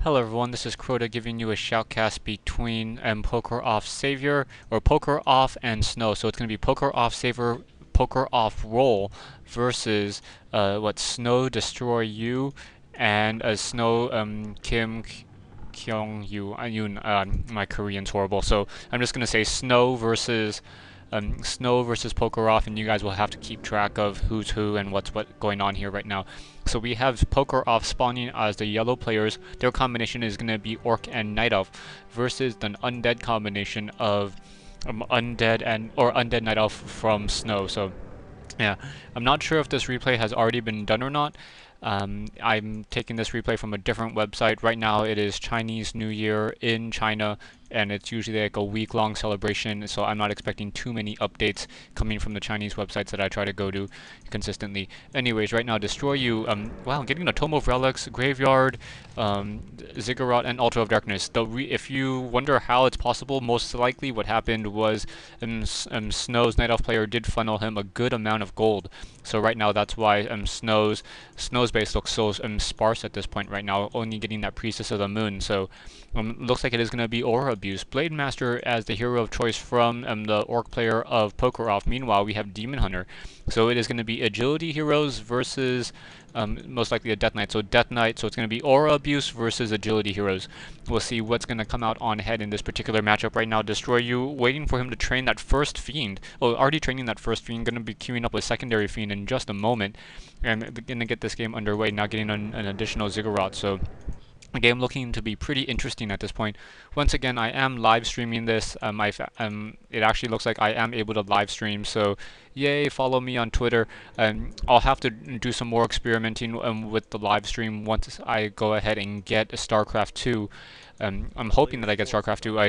Hello everyone, this is Crota giving you a shoutcast between Pokeroff Savior, or Pokeroff and Snow. So it's going to be Pokeroff Savior, Pokeroff Roll versus Snow Destroy You and Snow Kim Kyung Yu. My Korean's horrible, so I'm just going to say Snow versus Pokeroff, and you guys will have to keep track of who's who and what's what going on here right now. So we have Pokeroff spawning as the yellow players. Their combination is going to be Orc and Night Elf versus an Undead combination of Undead Night Elf from Snow. So yeah, I'm not sure if this replay has already been done or not. I'm taking this replay from a different website. Right now it is Chinese New Year in China, and it's usually like a week-long celebration, so I'm not expecting too many updates coming from the Chinese websites that I try to go to consistently. Anyways, right now, Destroy You, wow, getting a Tome of Relics, Graveyard, Ziggurat, and Altar of Darkness. If you wonder how it's possible, most likely what happened was Snow's Night Elf player did funnel him a good amount of gold. So right now, that's why Snow's base looks so sparse at this point right now, only getting that Priestess of the Moon. So looks like it is going to be Aura Abuse. Blade Master as the hero of choice from the Orc player of Pokeroff. Meanwhile, we have Demon Hunter. So it is going to be Agility heroes versus most likely a Death Knight. So Death Knight, so it's going to be Aura Abuse versus Agility heroes. We'll see what's going to come out on head in this particular matchup right now. Destroy You, waiting for him to train that first Fiend. Oh, already training that first Fiend, going to be queuing up a secondary Fiend in just a moment. And going to get this game underway, now getting an additional Ziggurat. So a game looking to be pretty interesting at this point. Once again, I am live streaming this. It actually looks like I am able to live stream, so yay, follow me on Twitter. I'll have to do some more experimenting with the live stream once I go ahead and get StarCraft 2. I'm hoping that I get StarCraft 2.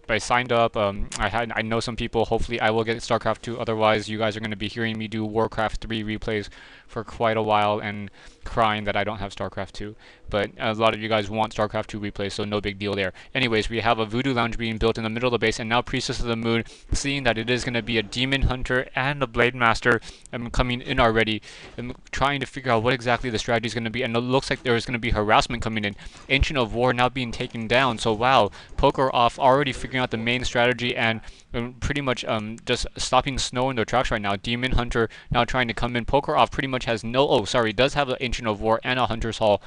I signed up. I know some people. Hopefully, I will get StarCraft 2. Otherwise, you guys are going to be hearing me do Warcraft 3 replays for quite a while and crying that I don't have StarCraft 2. But a lot of you guys want StarCraft 2 replays, so no big deal there. Anyways, we have a Voodoo Lounge being built in the middle of the base, and now Priestess of the Moon, seeing that it is going to be a Demon Hunter and a Blade Master coming in already, and trying to figure out what exactly the strategy is going to be. And it looks like there is going to be harassment coming in. Ancient of War now being taken down. So wow, Pokeroff already figuring out the main strategy and pretty much just stopping Snow in their tracks right now. Demon Hunter now trying to come in. Pokeroff pretty much has no. Oh, sorry, does have an Ancient of War and a Hunter's Hall.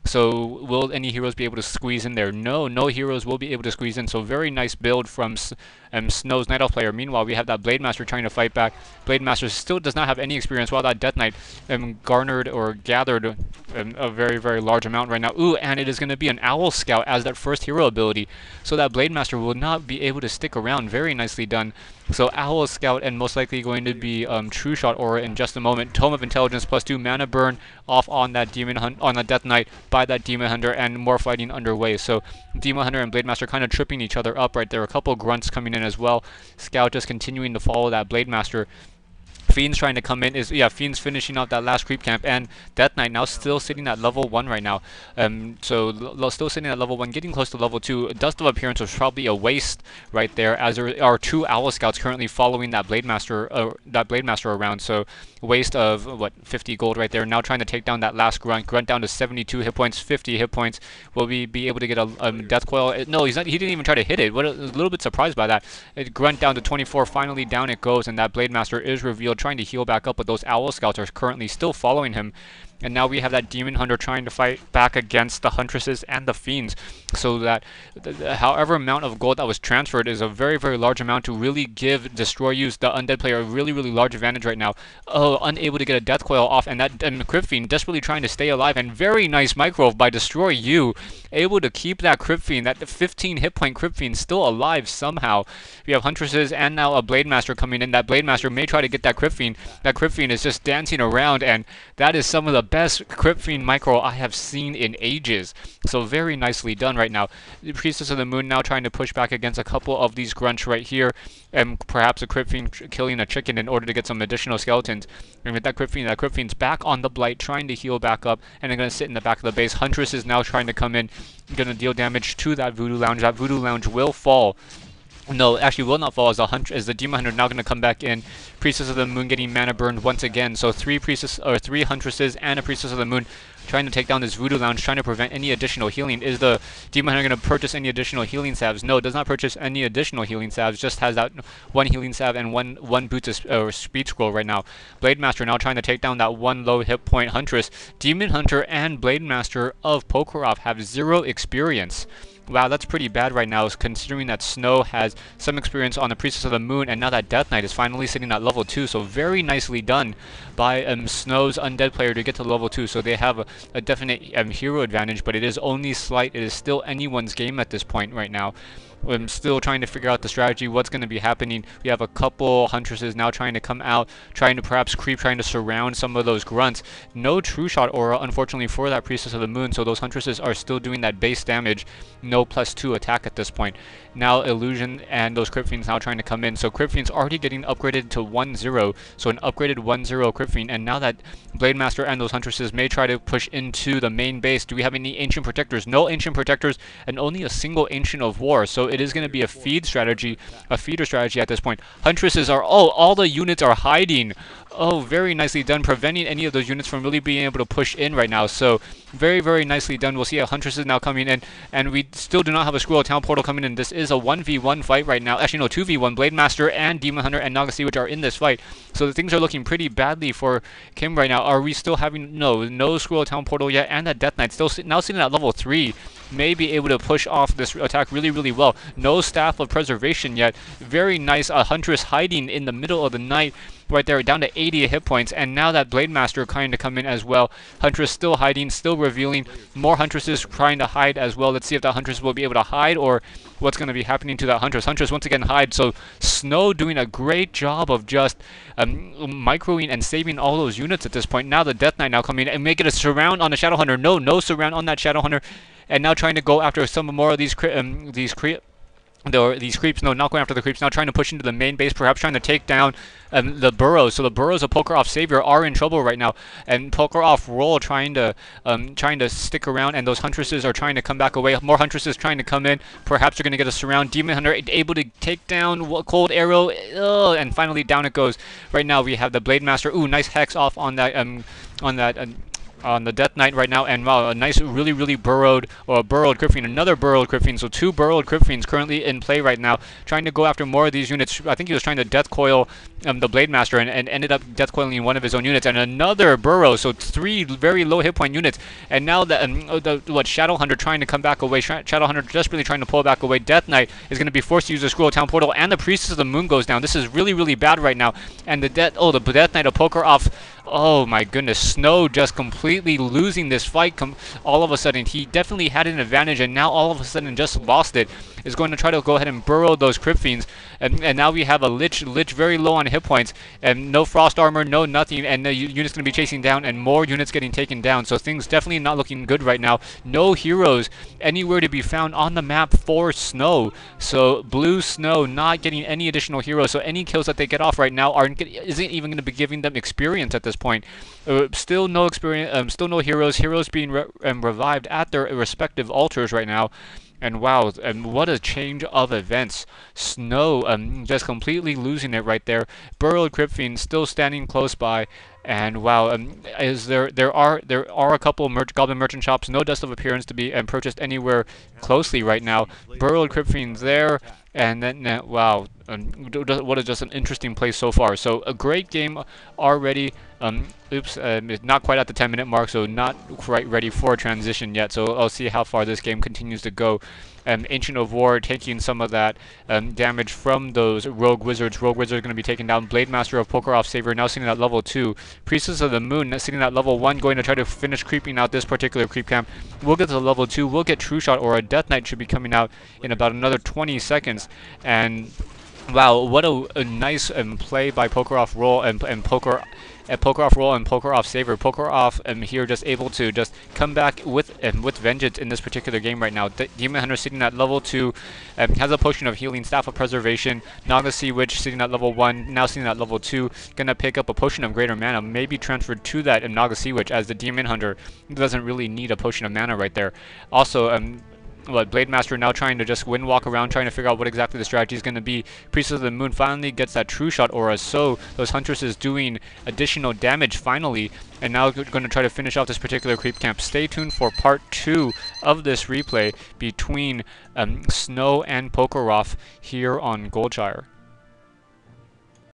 So will any heroes be able to squeeze in there? No, no heroes will be able to squeeze in. So very nice build from Snow's Night Elf player. Meanwhile, we have that Blade Master trying to fight back. Blade Master still does not have any experience, while that Death Knight garnered or gathered a very, very large amount right now. Ooh, and it is going to be an Owl Scout as that first hero ability. So that Blade Master will not be able to stick around. Very nicely done. So Owl Scout and most likely going to be True Shot Aura in just a moment. Tome of Intelligence +2 mana burn off on that on that Death Knight by that Demon Hunter, and more fighting underway. So Demon Hunter and Blade Master kind of tripping each other up right there. A couple grunts coming in as well. Scout just continuing to follow that Blade Master. Fiend's trying to come in. Fiend's finishing out that last creep camp, and Death Knight now still sitting at level 1 right now. Still sitting at level 1, getting close to level 2. Dust of Appearance was probably a waste right there, as there are 2 Owl Scouts currently following that Blade Master around. So waste of what, 50 gold right there. Now trying to take down that last grunt. Grunt down to 72 hit points, 50 hit points. Will we be able to get a death coil? No, he's not. He didn't even try to hit it. A little bit surprised by that. Grunt down to 24. Finally down it goes, and that Blade Master is revealed, trying to heal back up, but those Owl Scouts are currently still following him. And now we have that Demon Hunter trying to fight back against the Huntresses and the Fiends, so that however amount of gold that was transferred is a very, very large amount to really give Destroy You's, the Undead player, a really, really large advantage right now. Oh, unable to get a Death Coil off, and that Crypt Fiend desperately trying to stay alive, and very nice micro by Destroy You, able to keep that Crypt Fiend, that 15 hit point Crypt Fiend still alive somehow. We have Huntresses and now a Blade Master coming in. That Blade Master may try to get that Crypt Fiend. That Crypt Fiend is just dancing around, and that is some of the best Crypt Fiend micro I have seen in ages. So very nicely done right now. The Priestess of the Moon now trying to push back against a couple of these grunts right here, and perhaps a Crypt Fiend killing a chicken in order to get some additional skeletons. And with that Crypt Fiend's back on the Blight, trying to heal back up, and they're going to sit in the back of the base. Huntress is now trying to come in, going to deal damage to that Voodoo Lounge. That Voodoo Lounge will fall. No, actually will not fall, as the Demon Hunter now going to come back in. Priestess of the Moon getting mana burned once again. So three Huntresses and a Priestess of the Moon trying to take down this Voodoo Lounge, trying to prevent any additional healing. Is the Demon Hunter going to purchase any additional healing salves? No, does not purchase any additional healing salves, just has that one healing salve and one boots of speed scroll right now. Blade Master now trying to take down that one low hit point Huntress. Demon Hunter and Blade Master of Pokeroff have 0 experience. Wow, that's pretty bad right now, considering that Snow has some experience on the Priestess of the Moon, and now that Death Knight is finally sitting at level 2, so very nicely done by Snow's Undead player to get to level 2, so they have a definite hero advantage, but it is only slight. It is still anyone's game at this point right now. I'm still trying to figure out the strategy, what's going to be happening. We have a couple Huntresses now trying to come out, trying to perhaps creep, trying to surround some of those grunts. No True Shot aura, unfortunately, for that Priestess of the Moon, so those Huntresses are still doing that base damage. No +2 attack at this point. Now Illusion and those Crypt Fiends now trying to come in. So Crypt Fiends already getting upgraded to 1-0, so an upgraded 1-0 Crypt Fiend. And now that Blade Master and those Huntresses may try to push into the main base, do we have any Ancient Protectors? No Ancient Protectors, and only a single Ancient of War. So it is going to be a feeder strategy at this point. Huntresses are, all the units are hiding. Oh, very nicely done, preventing any of those units from really being able to push in right now. So very, very nicely done. We'll see a Huntress is now coming in, and we still do not have a Squirrel Town Portal coming in. This is a 1v1 fight right now. Actually, no, 2v1. Blade Master and Demon Hunter and Nagasi, which are in this fight. So the things are looking pretty badly for Kim right now. Are we still having no Squirrel Town Portal yet? And that Death Knight still now sitting at level 3. May be able to push off this attack really, really well. No Staff of Preservation yet. Very nice. A Huntress hiding in the middle of the night right there, down to 80 hit points. And now that Blade Master kind of come in as well. Huntress still hiding, still revealing. More Huntresses trying to hide as well. Let's see if that Huntress will be able to hide, or what's going to be happening to that Huntress. Huntress once again hide. So Snow doing a great job of just microing and saving all those units at this point. Now the Death Knight now coming in and making a surround on the Shadow Hunter. No surround on that Shadow Hunter. And now trying to go after some more of these creeps. No, not going after the creeps. Now trying to push into the main base, perhaps trying to take down the burrows. So the burrows of Pokeroff Savior are in trouble right now, and Pokeroff Roll trying to stick around, and those Huntresses are trying to come back away. More Huntresses trying to come in. Perhaps they're going to get a surround. Demon Hunter able to take down Cold Arrow, and finally down it goes. Right now we have the Blade Master. Ooh, nice Hex off on that on the Death Knight right now, and wow, a nice, really burrowed Crypt Fiend, another burrowed Crypt Fiend. So 2 burrowed Crypt Fiends currently in play right now, trying to go after more of these units. I think he was trying to Death Coil the Blade Master and ended up Death Coiling one of his own units, and another burrow. So 3 very low hit point units, and now the Shadow Hunter trying to come back away. Shadow Hunter desperately trying to pull back away. Death Knight is going to be forced to use the Squirrel Town Portal, and the Priestess of the Moon goes down. This is really bad right now, and the Death Knight of Pokeroff. Oh my goodness, Snow just completely losing this fight all of a sudden. He definitely had an advantage, and now all of a sudden just lost it. Is going to try to go ahead and burrow those Crypt Fiends, and now we have a Lich very low on hit points, and no Frost Armor, no nothing, and the unit's going to be chasing down, and more units getting taken down. So things definitely not looking good right now. No heroes anywhere to be found on the map for Snow. So Blue Snow not getting any additional heroes, so any kills that they get off right now isn't even going to be giving them experience at this point. Still no experience, still no heroes. Heroes being revived at their respective altars right now. And wow, what a change of events. Snow just completely losing it right there. Burrowed Crypt Fiend still standing close by. And wow, there are a couple Goblin Merchant shops. No Dust of Appearance to be purchased anywhere closely right now. Burrowed Crypt Fiends there. And then, wow, what is just an interesting play so far. So a great game already. It's not quite at the 10-minute mark, so not quite ready for a transition yet. So I'll see how far this game continues to go. Ancient of War taking some of that damage from those Rogue Wizards. Rogue Wizards going to be taken down. Blade Master of Pokeroff Savior now sitting at level 2. Priestess of the Moon sitting at level 1, going to try to finish creeping out this particular creep camp. We'll get to level 2. We'll get True Shot, or a Death Knight should be coming out in about another 20 seconds. And wow, what a nice play by Pokeroff Roll and Pokeroff Roll and Pokeroff Saver. Pokeroff here just able to just come back with vengeance in this particular game right now. Demon Hunter sitting at level 2, has a potion of healing, Staff of Preservation. Naga Sea Witch sitting at level 1, now sitting at level 2. Gonna pick up a potion of greater mana, maybe transferred to that Naga Sea Witch, as the Demon Hunter doesn't really need a potion of mana right there. Also, But Blade Master now trying to just wind walk around, trying to figure out what exactly the strategy is going to be. Priestess of the Moon finally gets that True Shot aura, so those Huntresses doing additional damage finally, and now going to try to finish off this particular creep camp. Stay tuned for part 2 of this replay between Snow and Pokeroff here on Goldshire.